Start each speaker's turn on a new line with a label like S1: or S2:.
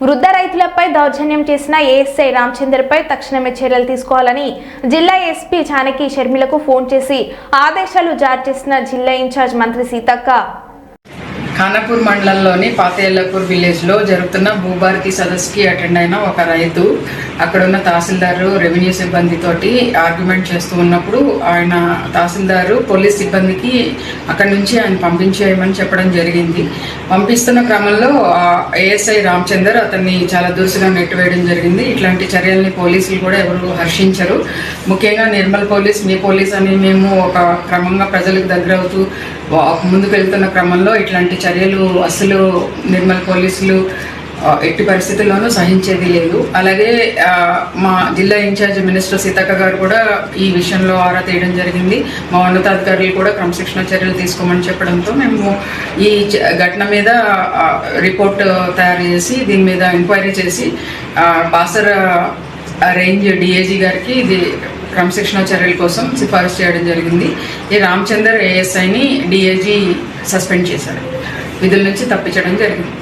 S1: వృద్ధ రైతులపై దౌర్జన్యం చేసిన ఏఎస్ఐ రామచందర్పై తక్షణమే చర్యలు తీసుకోవాలని జిల్లా ఎస్పీ జానకి షర్మిలకు ఫోన్ చేసి ఆదేశాలు జారీ చేసిన జిల్లా ఇన్ఛార్జ్ మంత్రి సీతక్క
S2: ఖానాపూర్ మండలంలోని పాతేళ్లపూర్ విలేజ్లో జరుగుతున్న భూభారతి సదస్సుకి అటెండ్ అయిన ఒక రైతు అక్కడున్న తహసీల్దారు రెవెన్యూ సిబ్బందితోటి ఆర్గ్యుమెంట్ చేస్తూ ఉన్నప్పుడు ఆయన తహసీల్దారు పోలీస్ సిబ్బందికి అక్కడి నుంచి ఆయన పంపించేయమని చెప్పడం జరిగింది. పంపిస్తున్న క్రమంలో ఏఎస్ఐ రామచందర్ అతన్ని చాలా దురుసుగా నెట్టివేయడం జరిగింది. ఇట్లాంటి చర్యల్ని పోలీసులు కూడా ఎవరు హర్షించరు. ముఖ్యంగా నిర్మల్ పోలీస్, మీ పోలీస్ అని మేము ఒక క్రమంగా ప్రజలకు దగ్గర అవుతూ ముందుకు వెళ్తున్న క్రమంలో ఇట్లాంటి చర్యలు అసలు నిర్మల్ పోలీసులు ఎట్టి పరిస్థితుల్లోనూ సహించేది లేదు. అలాగే మా జిల్లా ఇన్ఛార్జ్ మినిస్టర్ సీతక్క గారు కూడా ఈ విషయంలో ఆరా తీయడం జరిగింది. మా ఉన్నతాధికారులు కూడా క్రమశిక్షణ చర్యలు తీసుకోమని చెప్పడంతో మేము ఈ ఘటన మీద రిపోర్ట్ తయారు చేసి దీని మీద ఎంక్వైరీ చేసి బాసర రేంజ్ డిఐజీ గారికి ఇది క్రమశిక్షణ చర్యల కోసం సిఫారసు చేయడం జరిగింది. ఈ రామచందర్ ఏఎస్ఐని డిఐజీ సస్పెండ్ చేశారు, విధుల నుంచి తప్పించడం జరిగింది.